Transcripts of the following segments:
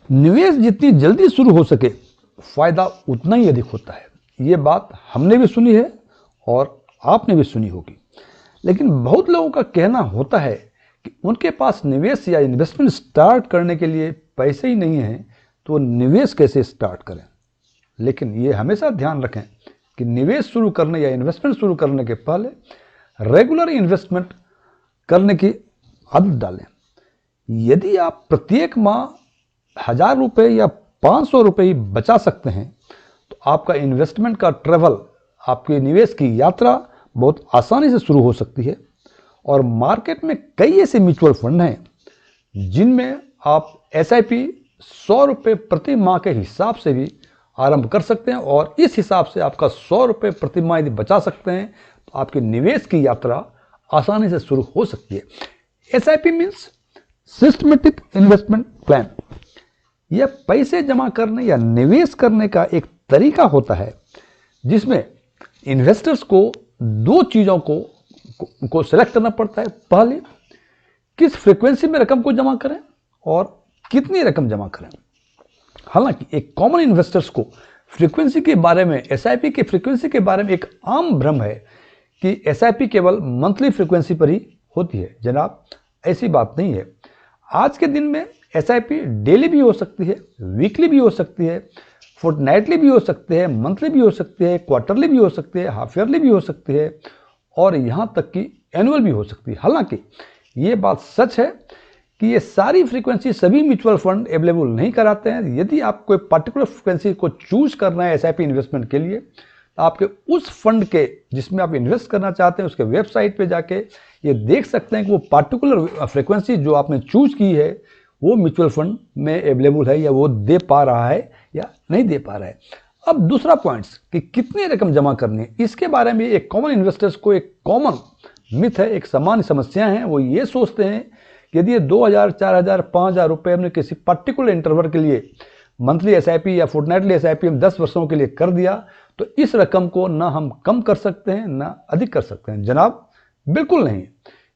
निवेश जितनी जल्दी शुरू हो सके फायदा उतना ही अधिक होता है। ये बात हमने भी सुनी है और आपने भी सुनी होगी। लेकिन बहुत लोगों का कहना होता है कि उनके पास निवेश या इन्वेस्टमेंट स्टार्ट करने के लिए पैसे ही नहीं हैं, तो वो निवेश कैसे स्टार्ट करें। लेकिन ये हमेशा ध्यान रखें कि निवेश शुरू करने या इन्वेस्टमेंट शुरू करने के पहले रेगुलर इन्वेस्टमेंट करने की आदत डालें। यदि आप प्रत्येक माह 1000 रुपये या 500 रुपये ही बचा सकते हैं, तो आपका इन्वेस्टमेंट का ट्रेवल, आपके निवेश की यात्रा बहुत आसानी से शुरू हो सकती है। और मार्केट में कई ऐसे म्यूचुअल फंड हैं जिनमें आप SIP 100 रुपये प्रति माह के हिसाब से भी आरंभ कर सकते हैं, और इस हिसाब से आपका 100 रुपये प्रति माह यदि बचा सकते हैं तो आपके निवेश की यात्रा आसानी से शुरू हो सकती है। SIP means systematic investment plan. यह पैसे जमा करने या निवेश करने का एक तरीका होता है जिसमें इन्वेस्टर्स को दो चीज़ों को सेलेक्ट करना पड़ता है। पहले, किस फ्रीक्वेंसी में रकम को जमा करें और कितनी रकम जमा करें। हालांकि एक कॉमन इन्वेस्टर्स को फ्रीक्वेंसी के बारे में, SIP के फ्रीक्वेंसी के बारे में एक आम भ्रम है कि SIP केवल मंथली फ्रीक्वेंसी पर ही होती है। जनाब, ऐसी बात नहीं है। आज के दिन में SIP डेली भी हो सकती है, वीकली भी हो सकती है, फोर्टनाइटली भी हो सकती है, मंथली भी हो सकती है, क्वार्टरली भी हो सकती है, हाफ ईयरली भी हो सकती है, और यहाँ तक कि एनुअल भी हो सकती है। हालांकि ये बात सच है कि ये सारी फ्रीक्वेंसी सभी म्यूचुअल फंड अवेलेबल नहीं कराते हैं। यदि आप कोई पर्टिकुलर फ्रीक्वेंसी को चूज करना है SIP इन्वेस्टमेंट के लिए, तो आपके उस फंड के जिसमें आप इन्वेस्ट करना चाहते हैं उसके वेबसाइट पे जाके ये देख सकते हैं कि वो पर्टिकुलर फ्रीक्वेंसी जो आपने चूज की है वो म्यूचुअल फंड में अवेलेबल है या वो दे पा रहा है या नहीं दे पा रहा है। अब दूसरा पॉइंट्स कि कितनी रकम जमा करनी है, इसके बारे में एक कॉमन इन्वेस्टर्स को एक कॉमन मिथ है, एक सामान्य समस्या है। वो ये सोचते हैं कि यदि 2000, 4000, 5000 रुपये हमने किसी पर्टिकुलर इंटरवल के लिए मंथली SIP या फोर्टनाइटली SIP हम 10 वर्षों के लिए कर दिया तो इस रकम को ना हम कम कर सकते हैं ना अधिक कर सकते हैं। जनाब, बिल्कुल नहीं।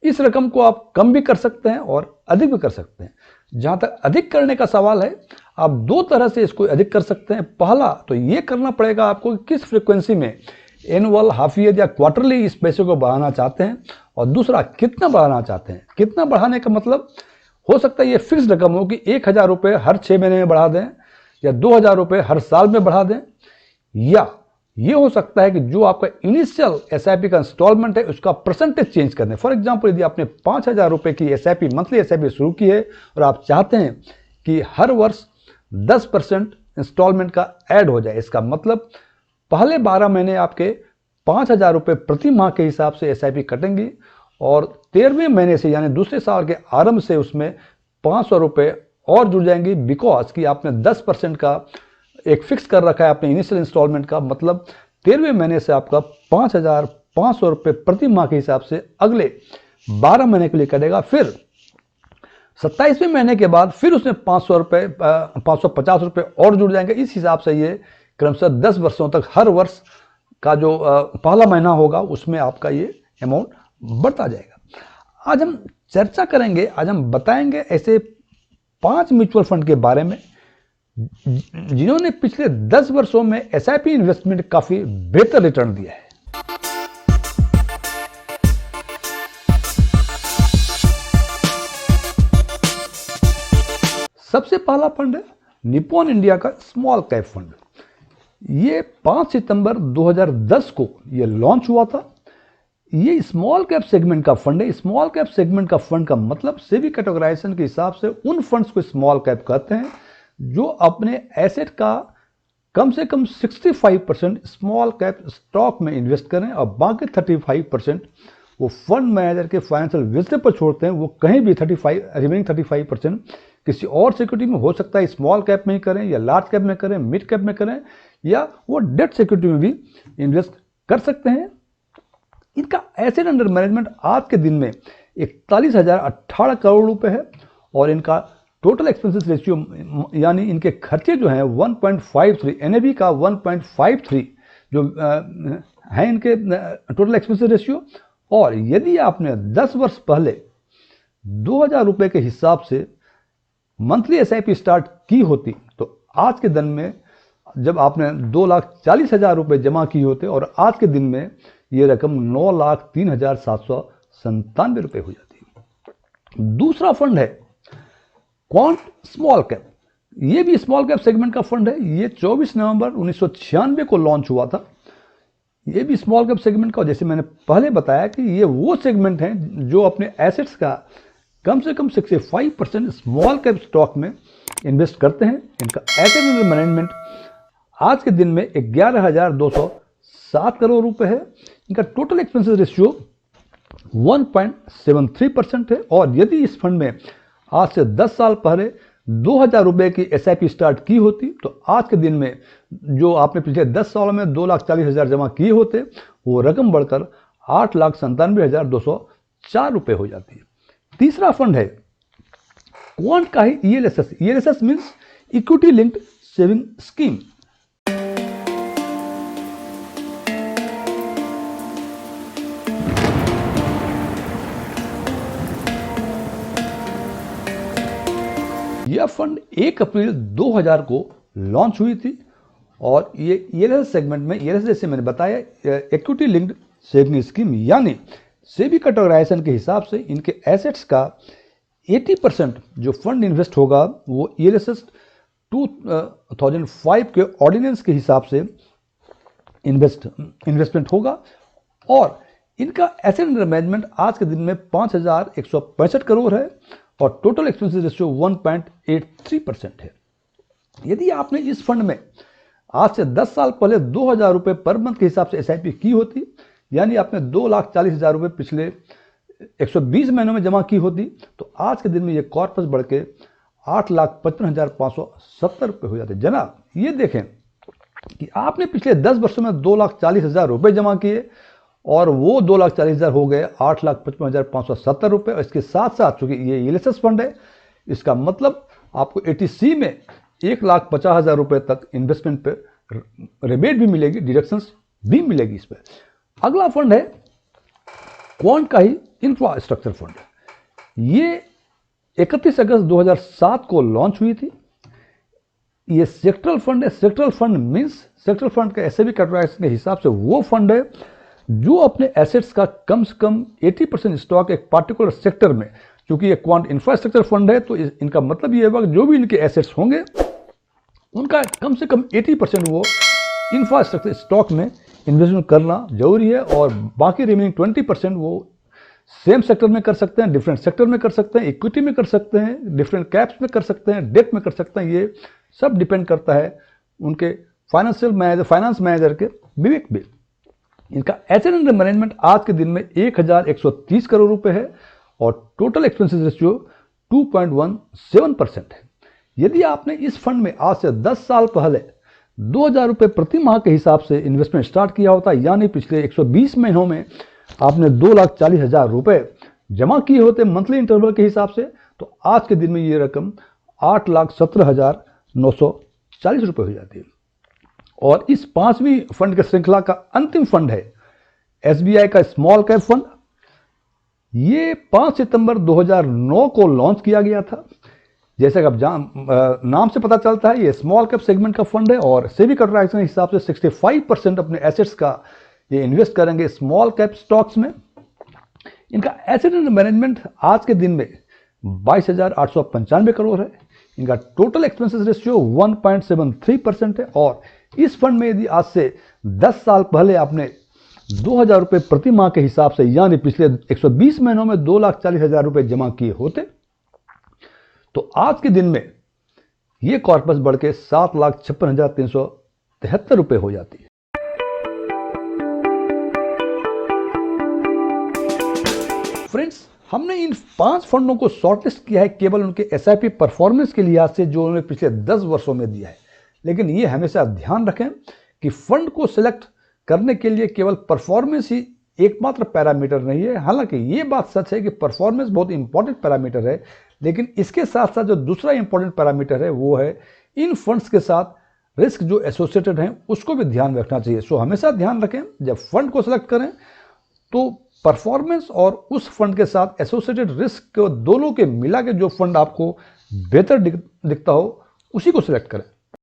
इस रकम को आप कम भी कर सकते हैं और अधिक भी कर सकते हैं। जहाँ तक अधिक करने का सवाल है, आप दो तरह से इसको अधिक कर सकते हैं। पहला तो ये करना पड़ेगा आपको कि किस फ्रीक्वेंसी में, एनुअल, हाफ ईयर या क्वार्टरली इस पैसे को बढ़ाना चाहते हैं, और दूसरा कितना बढ़ाना चाहते हैं। कितना बढ़ाने का मतलब हो सकता है ये फिक्स रकम हो कि 1000 रुपये हर 6 महीने में बढ़ा दें, या 2000 रुपये हर साल में बढ़ा दें, या ये हो सकता है कि जो आपका इनिशियल SIP का इंस्टॉलमेंट है उसका परसेंटेज चेंज करने। फॉर एग्जांपल, यदि आपने 5000 रुपये की SIP, मंथली SIP शुरू की है और आप चाहते हैं कि हर वर्ष 10% इंस्टॉलमेंट का ऐड हो जाए, इसका मतलब पहले 12 महीने आपके 5000 रुपये प्रति माह के हिसाब से SIP कटेंगी, और 13वें महीने से यानी दूसरे साल के आरंभ से उसमें 500 रुपये और जुड़ जाएंगी, बिकॉज कि आपने 10% का एक फिक्स कर रखा है अपने इनिशियल इंस्टॉलमेंट का। मतलब 13वें महीने से आपका 5500 रुपये प्रति माह के हिसाब से अगले 12 महीने के लिए कटेगा। फिर 27वें महीने के बाद फिर उसमें 500 रुपये, 550 रुपये और जुड़ जाएंगे। इस हिसाब से ये क्रमशः 10 वर्षों तक हर वर्ष का जो पहला महीना होगा उसमें आपका ये अमाउंट बढ़ता जाएगा। आज हम चर्चा करेंगे, आज हम बताएंगे ऐसे 5 म्यूचुअल फंड के बारे में जिन्होंने पिछले 10 वर्षों में SIP इन्वेस्टमेंट काफी बेहतर रिटर्न दिया है। सबसे पहला फंड है निप्पॉन इंडिया का स्मॉल कैप फंड। ये 5 सितंबर 2010 को ये लॉन्च हुआ था। ये स्मॉल कैप सेगमेंट का फंड है। स्मॉल कैप सेगमेंट का फंड का मतलब सेबी कैटेगराइजेशन के हिसाब से उन फंड्स को स्मॉल कैप कहते हैं जो अपने एसेट का कम से कम 65% स्मॉल कैप स्टॉक में इन्वेस्ट करें और बाकी 35% वो फंड मैनेजर के फाइनेंशियल विजडम पर छोड़ते हैं। वो कहीं भी रिमेनिंग 35% किसी और सिक्योरिटी में, हो सकता है स्मॉल कैप में ही करें या लार्ज कैप में करें, मिड कैप में करें, या वो डेट सिक्योरिटी में भी इन्वेस्ट कर सकते हैं। इनका एसेट अंडर मैनेजमेंट आज के दिन में 41,018 करोड़ रुपए है, और इनका टोटल एक्सपेंसेस रेशियो यानी इनके खर्चे जो हैं 1.53, NAV का 1.53 जो है इनके टोटल एक्सपेंसेस रेशियो। और यदि आपने 10 वर्ष पहले 2000 रुपये के हिसाब से मंथली एसआईपी स्टार्ट की होती तो आज के दिन में जब आपने 2,40,000 रुपये जमा किए होते और आज के दिन में ये रकम 9,03,797 रुपये हो जाती है। दूसरा फंड है क्वांट स्मॉल कैप। ये भी स्मॉल कैप सेगमेंट का फंड है। ये 24 नवंबर 1996 को लॉन्च हुआ था। ये भी स्मॉल कैप सेगमेंट का, जैसे मैंने पहले बताया कि ये वो सेगमेंट हैं जो अपने एसेट्स का कम से कम 65% स्मॉल कैप स्टॉक में इन्वेस्ट करते हैं। इनका एसेट अंडर मैनेजमेंट आज के दिन में 11,207 करोड़ रुपए है। इनका टोटल एक्सपेंसेस रेशियो 1.73% है। और यदि इस फंड में आज से 10 साल पहले 2,000 रुपये की एसआईपी स्टार्ट की होती तो आज के दिन में जो आपने पिछले 10 सालों में 2,40,000 जमा किए होते वो रकम बढ़कर 8,97,204 रुपये हो जाती है। तीसरा फंड है क्वांट का ही ELSS. ELSS means equity linked saving scheme. यह फंड 1 अप्रैल 2000 को लॉन्च हुई थी और ये ईएलएसएस सेगमेंट में, ईएलएसएस जैसे मैंने बताया, इक्विटी लिंक्ड सेविंग स्कीम यानी सेबी कैटेगराइजेशन के हिसाब से इनके एसेट्स का 80% जो फंड इन्वेस्ट होगा वो ईएलएसएस 2005 के ऑर्डिनेंस के हिसाब से इन्वेस्टमेंट होगा। और इनका एसेट अंडर मैनेजमेंट आज के दिन में 5,165 करोड़ है और टोटल एक्सपेंसेस रेशियो 1.83% है। यदि आपने इस फंड में आज से 10 साल पहले 2,000 रुपये पर मंथ के हिसाब से एसआईपी की होती, यानी आपने 2,40,000 रुपये पिछले 120 महीनों में जमा की होती, तो आज के दिन में ये कॉर्पस बढ़ के 8,55,570 रुपये हो जाते। जनाब ये देखें कि आपने पिछले 10 वर्षों में 2,40,000 रुपये जमा किए और वो 2,40,000 हो गए 8,55,570 रुपये। और इसके साथ साथ चूंकि ये ईएलएसएस फंड है, इसका मतलब आपको एटीसी में 1,50,000 रुपये तक इन्वेस्टमेंट पे रिबेट भी मिलेगी, डिडक्शंस भी मिलेगी इस पर। अगला फंड है क्वांट का ही इंफ्रास्ट्रक्चर फंड। ये 31 अगस्त 2007 को लॉन्च हुई थी। ये सेक्टरल फंड है। Sectoral fund means sectoral fund का एसएबी कैटेगराइजेशन के हिसाब से वो फंड है जो अपने एसेट्स का कम से कम 80% स्टॉक एक पार्टिकुलर सेक्टर में, क्योंकि ये क्वांट इंफ्रास्ट्रक्चर फंड है तो इनका मतलब ये होगा जो भी इनके एसेट्स होंगे उनका कम से कम 80% वो इंफ्रास्ट्रक्चर स्टॉक में इन्वेस्टमेंट करना जरूरी है और बाकी रिमेनिंग 20% वो सेम सेक्टर में कर सकते हैं, डिफरेंट सेक्टर में कर सकते हैं, इक्विटी में कर सकते हैं, डिफरेंट कैप्स में कर सकते हैं, डेट में कर सकते हैं। ये सब डिपेंड करता है उनके फाइनेंस मैनेजर के विवेक पे। इनका एसेट अंडर मैनेजमेंट आज के दिन में 1,130 करोड़ रुपए है और टोटल एक्सपेंसेस रेशियो 2.17% है। यदि आपने इस फंड में आज से 10 साल पहले 2,000 रुपये प्रति माह के हिसाब से इन्वेस्टमेंट स्टार्ट किया होता, यानी पिछले 120 महीनों में आपने 2,40,000 रुपये जमा किए होते मंथली इंटरवल के हिसाब से, तो आज के दिन में ये रकम 8,17,940 रुपये हो जाती है। और इस 5वीं फंड के श्रृंखला का अंतिम फंड है एसबीआई का स्मॉल कैप फंड। ये 5 सितंबर 2009 को लॉन्च किया गया था। जैसे कि आप नाम से पता चलता है ये स्मॉल कैप सेगमेंट का फंड है और सेबी कैटेगराइजेशन के हिसाब से 65% अपने एसेट्स का ये इन्वेस्ट करेंगे स्मॉल कैप स्टॉक्स में। इनका एसेट अंडर मैनेजमेंट आज के दिन में 22,895 करोड़ है। इनका टोटल एक्सपेंसेस रेशियो 1.73% है और इस फंड में यदि आज से 10 साल पहले आपने 2,000 रुपये प्रति माह के हिसाब से, यानी पिछले 120 महीनों में 2,40,000 रुपये जमा किए होते, तो आज के दिन में ये कॉर्पस बढ़ के 7,56,373 रुपये हो जाती है। फ्रेंड्स, हमने इन 5 फंडों को शॉर्टलिस्ट किया है केवल उनके एसआईपी परफॉर्मेंस के लिहाज से जो उन्होंने पिछले 10 वर्षों में दिया है। लेकिन ये हमेशा ध्यान रखें कि फंड को सिलेक्ट करने के लिए केवल परफॉर्मेंस ही एकमात्र पैरामीटर नहीं है। हालांकि ये बात सच है कि परफॉर्मेंस बहुत इंपॉर्टेंट पैरामीटर है, लेकिन इसके साथ साथ जो दूसरा इंपॉर्टेंट पैरामीटर है वो है इन फंड्स के साथ रिस्क जो एसोसिएटेड हैं उसको भी ध्यान रखना चाहिए। सो हमेशा ध्यान रखें जब फंड को सिलेक्ट करें तो परफॉर्मेंस और उस फंड के साथ एसोसिएटेड रिस्क दोनों के मिला के जो फंड आपको बेहतर दिखता हो उसी को सिलेक्ट करें।